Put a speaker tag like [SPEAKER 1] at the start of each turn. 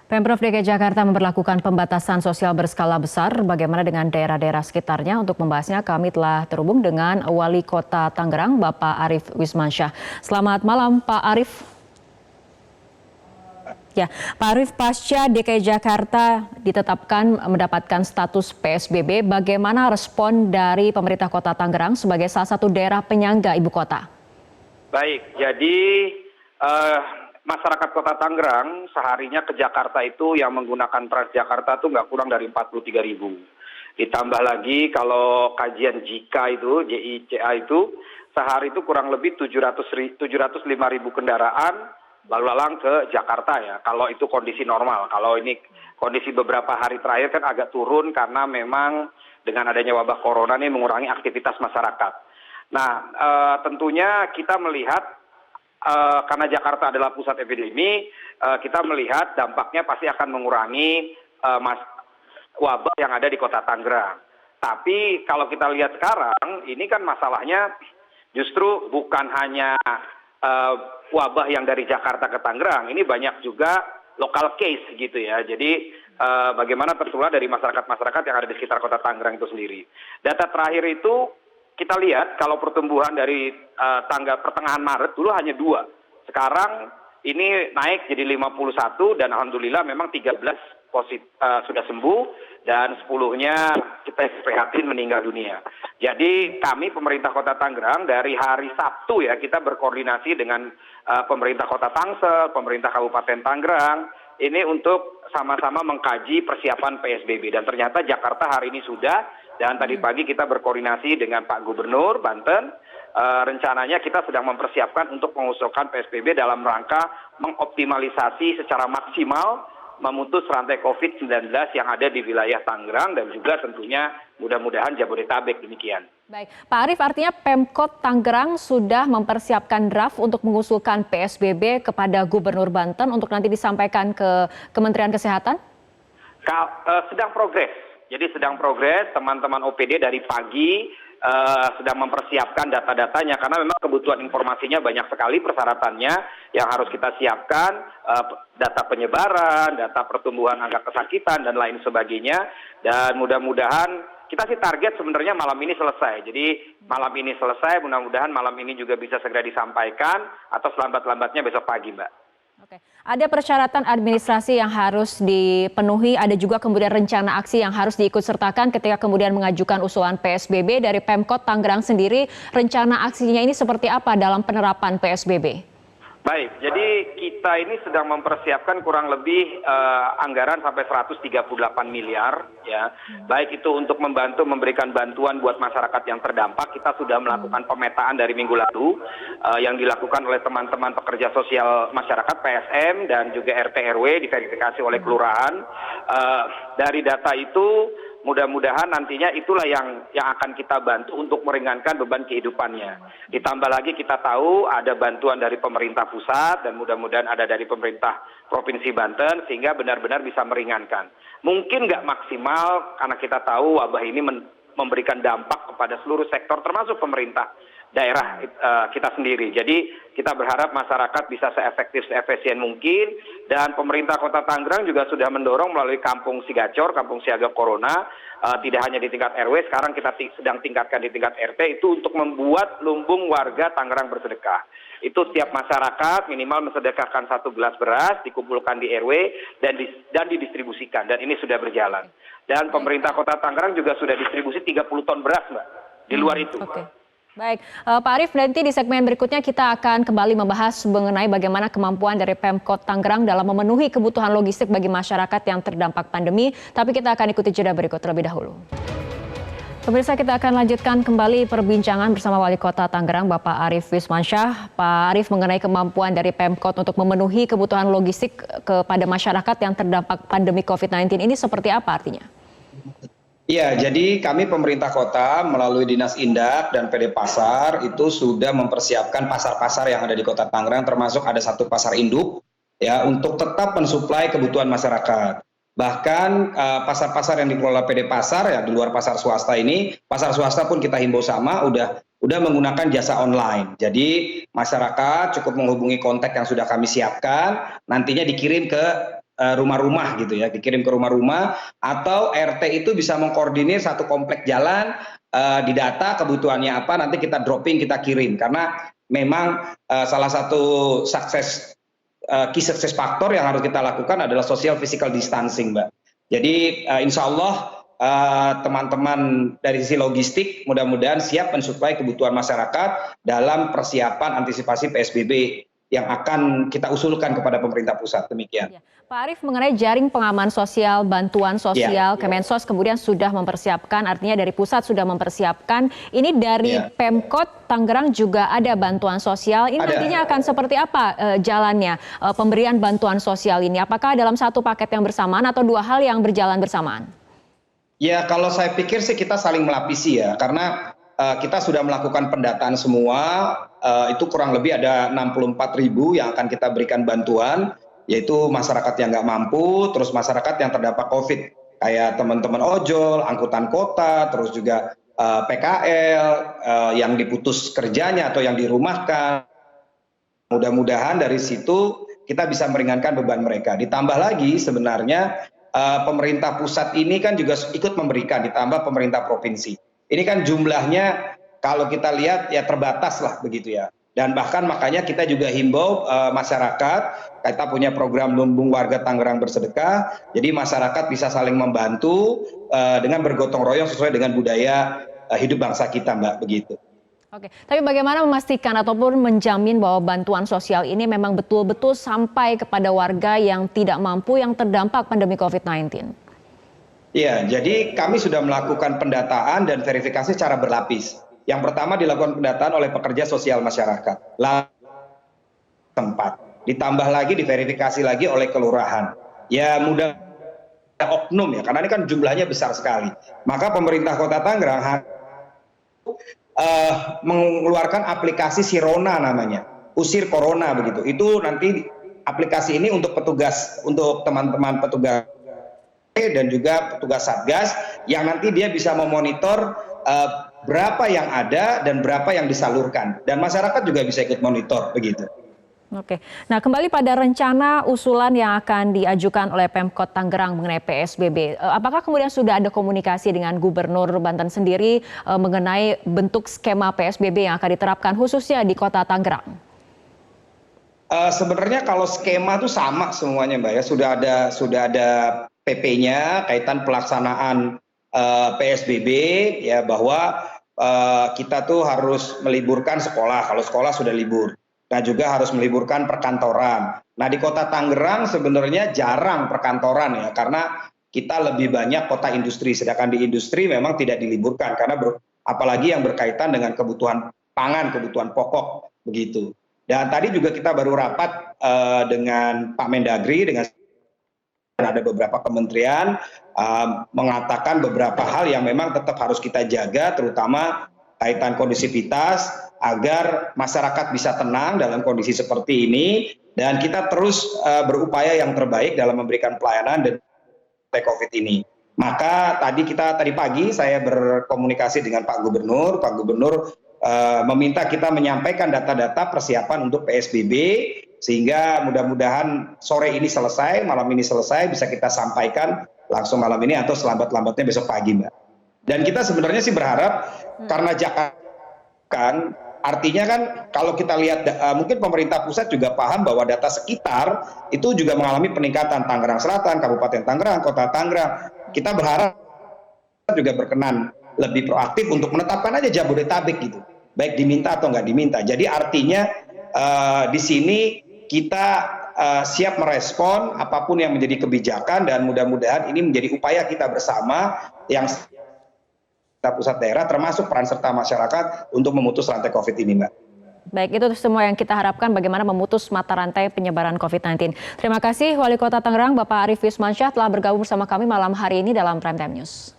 [SPEAKER 1] Pemprov DKI Jakarta memberlakukan pembatasan sosial berskala besar. Bagaimana dengan daerah-daerah sekitarnya? Untuk membahasnya kami telah terhubung dengan Wali Kota Tangerang, Bapak Arief Wismansyah. Selamat malam, Pak Arief. Ya, Pak Arief, pasca DKI Jakarta ditetapkan mendapatkan status PSBB, bagaimana respon dari pemerintah Kota Tangerang sebagai salah satu daerah penyangga ibu kota?
[SPEAKER 2] Baik, jadi masyarakat Kota Tangerang seharinya ke Jakarta itu yang menggunakan Transjakarta itu nggak kurang dari 43.000. Ditambah lagi kalau kajian JICA itu sehari itu kurang lebih 705.000 kendaraan lalu lalang ke Jakarta ya. Kalau itu kondisi normal, kalau ini kondisi beberapa hari terakhir kan agak turun karena memang dengan adanya wabah corona ini mengurangi aktivitas masyarakat. Nah, tentunya kita melihat karena Jakarta adalah pusat epidemi, kita melihat dampaknya pasti akan mengurangi wabah yang ada di Kota Tangerang. Tapi kalau kita lihat sekarang, ini kan masalahnya justru bukan hanya wabah yang dari Jakarta ke Tangerang, ini banyak juga local case gitu ya. Jadi bagaimana tertular dari masyarakat-masyarakat yang ada di sekitar Kota Tangerang itu sendiri. Data terakhir itu kita lihat kalau pertumbuhan dari tanggal pertengahan Maret dulu hanya 2. Sekarang ini naik jadi 51 dan alhamdulillah memang 13 sudah sembuh dan 10-nya kita prihatin meninggal dunia. Jadi kami pemerintah Kota Tangerang dari hari Sabtu ya kita berkoordinasi dengan pemerintah Kota Tangsel, pemerintah Kabupaten Tangerang ini untuk sama-sama mengkaji persiapan PSBB dan ternyata Jakarta hari ini sudah. Dan tadi pagi kita berkoordinasi dengan Pak Gubernur Banten, rencananya kita sedang mempersiapkan untuk mengusulkan PSBB dalam rangka mengoptimalisasi secara maksimal memutus rantai COVID-19 yang ada di wilayah Tangerang dan juga tentunya mudah-mudahan Jabodetabek demikian.
[SPEAKER 1] Baik, Pak Arief, artinya Pemkot Tangerang sudah mempersiapkan draft untuk mengusulkan PSBB kepada Gubernur Banten untuk nanti disampaikan ke Kementerian Kesehatan?
[SPEAKER 2] Sedang progres. Jadi sedang progres, teman-teman OPD dari pagi sedang mempersiapkan data-datanya karena memang kebutuhan informasinya banyak sekali persyaratannya yang harus kita siapkan, data penyebaran, data pertumbuhan angka kesakitan dan lain sebagainya. Dan mudah-mudahan kita sih target sebenarnya malam ini selesai. Jadi malam ini selesai, mudah-mudahan malam ini juga bisa segera disampaikan atau selambat-lambatnya besok pagi, Mbak.
[SPEAKER 1] Oke. Ada persyaratan administrasi yang harus dipenuhi, ada juga kemudian rencana aksi yang harus diikutsertakan ketika kemudian mengajukan usulan PSBB dari Pemkot Tangerang sendiri. Rencana aksinya ini seperti apa dalam penerapan PSBB?
[SPEAKER 2] Baik, jadi kita ini sedang mempersiapkan kurang lebih anggaran sampai 138 miliar ya. Baik itu untuk membantu memberikan bantuan buat masyarakat yang terdampak, kita sudah melakukan pemetaan dari minggu lalu yang dilakukan oleh teman-teman pekerja sosial masyarakat PSM dan juga RT RW diverifikasi oleh kelurahan. Dari data itu mudah-mudahan nantinya itulah yang akan kita bantu untuk meringankan beban kehidupannya. Ditambah lagi kita tahu ada bantuan dari pemerintah pusat dan mudah-mudahan ada dari pemerintah Provinsi Banten sehingga benar-benar bisa meringankan. Mungkin nggak maksimal karena kita tahu wabah ini memberikan dampak kepada seluruh sektor termasuk pemerintah daerah kita sendiri. Jadi kita berharap masyarakat bisa seefektif, seefisien mungkin dan pemerintah Kota Tangerang juga sudah mendorong melalui Kampung Sigacor, Kampung Siaga Corona, tidak hanya di tingkat RW, sekarang kita sedang tingkatkan di tingkat RT itu untuk membuat lumbung warga Tangerang bersedekah. Itu setiap masyarakat minimal mensedekahkan 1 gelas beras, dikumpulkan di RW dan didistribusikan dan ini sudah berjalan. Dan pemerintah Kota Tangerang juga sudah distribusi 30 ton beras, Mbak, di luar itu.
[SPEAKER 1] Baik, Pak Arief, nanti di segmen berikutnya kita akan kembali membahas mengenai bagaimana kemampuan dari Pemkot Tangerang dalam memenuhi kebutuhan logistik bagi masyarakat yang terdampak pandemi. Tapi kita akan ikuti jeda berikut terlebih dahulu. Pemirsa, kita akan lanjutkan kembali perbincangan bersama Wali Kota Tangerang, Bapak Arief Wismansyah. Pak Arief, mengenai kemampuan dari Pemkot untuk memenuhi kebutuhan logistik kepada masyarakat yang terdampak pandemi COVID-19 ini seperti apa artinya?
[SPEAKER 3] Ya, jadi kami pemerintah kota melalui Dinas Indak dan PD Pasar itu sudah mempersiapkan pasar-pasar yang ada di Kota Tangerang, termasuk ada satu pasar induk ya untuk tetap mensuplai kebutuhan masyarakat. Bahkan pasar-pasar yang dikelola PD Pasar ya di luar pasar swasta ini, pasar swasta pun kita himbau sama udah menggunakan jasa online. Jadi masyarakat cukup menghubungi kontak yang sudah kami siapkan, nantinya dikirim ke rumah-rumah gitu ya, dikirim ke rumah-rumah, atau RT itu bisa mengkoordinir satu komplek jalan, didata kebutuhannya apa, nanti kita dropping, kita kirim. Karena memang salah satu key success factor yang harus kita lakukan adalah social physical distancing, Mbak. Jadi insya Allah teman-teman dari sisi logistik mudah-mudahan siap mensuplai kebutuhan masyarakat dalam persiapan antisipasi PSBB yang akan kita usulkan kepada pemerintah pusat. Demikian.
[SPEAKER 1] Ya. Pak Arief, mengenai jaring pengaman sosial, bantuan sosial, Kemensos kemudian sudah mempersiapkan, artinya dari pusat sudah mempersiapkan. Ini dari Pemkot Tangerang juga ada bantuan sosial. Ini nantinya akan seperti apa jalannya pemberian bantuan sosial ini? Apakah dalam satu paket yang bersamaan atau dua hal yang berjalan bersamaan?
[SPEAKER 3] Ya, kalau saya pikir sih kita saling melapisi ya, karena kita sudah melakukan pendataan semua, itu kurang lebih ada 64.000 yang akan kita berikan bantuan, yaitu masyarakat yang nggak mampu, terus masyarakat yang terdampak COVID, kayak teman-teman ojol, angkutan kota, terus juga PKL, yang diputus kerjanya atau yang dirumahkan. Mudah-mudahan dari situ kita bisa meringankan beban mereka. Ditambah lagi sebenarnya pemerintah pusat ini kan juga ikut memberikan, ditambah pemerintah provinsi. Ini kan jumlahnya kalau kita lihat ya terbatas lah begitu ya. Dan bahkan makanya kita juga himbau masyarakat, kita punya program Lumbung Warga Tangerang Bersedekah, jadi masyarakat bisa saling membantu dengan bergotong royong sesuai dengan budaya hidup bangsa kita, Mbak, begitu.
[SPEAKER 1] Oke, tapi bagaimana memastikan ataupun menjamin bahwa bantuan sosial ini memang betul-betul sampai kepada warga yang tidak mampu yang terdampak pandemi COVID-19?
[SPEAKER 3] Iya, jadi kami sudah melakukan pendataan dan verifikasi secara berlapis. Yang pertama dilakukan pendataan oleh pekerja sosial masyarakat. Tempat. Ditambah lagi, diverifikasi lagi oleh kelurahan. Ya mudah oknum ya, karena ini kan jumlahnya besar sekali. Maka pemerintah Kota Tangerang mengeluarkan aplikasi Sirona namanya, Usir Corona begitu. Itu nanti aplikasi ini untuk petugas, untuk teman-teman petugas dan juga petugas Satgas yang nanti dia bisa memonitor berapa yang ada dan berapa yang disalurkan, dan masyarakat juga bisa ikut monitor begitu.
[SPEAKER 1] Oke, nah kembali pada rencana usulan yang akan diajukan oleh Pemkot Tangerang mengenai PSBB. Apakah kemudian sudah ada komunikasi dengan Gubernur Banten sendiri mengenai bentuk skema PSBB yang akan diterapkan khususnya di Kota Tangerang?
[SPEAKER 3] Sebenarnya kalau skema itu sama semuanya, Mbak ya. Sudah ada PP-nya kaitan pelaksanaan PSBB ya, bahwa kita tuh harus meliburkan sekolah kalau sekolah sudah libur. Nah juga harus meliburkan perkantoran. Nah di Kota Tangerang sebenarnya jarang perkantoran ya, karena kita lebih banyak kota industri, sedangkan di industri memang tidak diliburkan karena apalagi yang berkaitan dengan kebutuhan pangan, kebutuhan pokok begitu. Dan tadi juga kita baru rapat dengan Pak Mendagri, dengan ada beberapa kementerian mengatakan beberapa hal yang memang tetap harus kita jaga, terutama kaitan kondusivitas agar masyarakat bisa tenang dalam kondisi seperti ini, dan kita terus berupaya yang terbaik dalam memberikan pelayanan dan COVID ini. Maka tadi pagi saya berkomunikasi dengan Pak Gubernur. Pak Gubernur meminta kita menyampaikan data-data persiapan untuk PSBB, sehingga mudah-mudahan sore ini selesai, malam ini selesai, bisa kita sampaikan langsung malam ini atau selambat-lambatnya besok pagi, Mbak. Dan kita sebenarnya sih berharap, karena Jakarta kan, artinya kan kalau kita lihat mungkin pemerintah pusat juga paham bahwa data sekitar itu juga mengalami peningkatan, Tangerang Selatan, Kabupaten Tangerang, Kota Tangerang. Kita berharap juga berkenan lebih proaktif untuk menetapkan aja Jabodetabek gitu, baik diminta atau nggak diminta. Jadi artinya di sini kita siap merespon apapun yang menjadi kebijakan, dan mudah-mudahan ini menjadi upaya kita bersama yang pusat daerah, termasuk peran serta masyarakat untuk memutus rantai COVID ini, Mbak.
[SPEAKER 1] Baik, itu semua yang kita harapkan bagaimana memutus mata rantai penyebaran COVID-19. Terima kasih Wali Kota Tangerang Bapak Arief Wismansyah telah bergabung bersama kami malam hari ini dalam Prime Time News.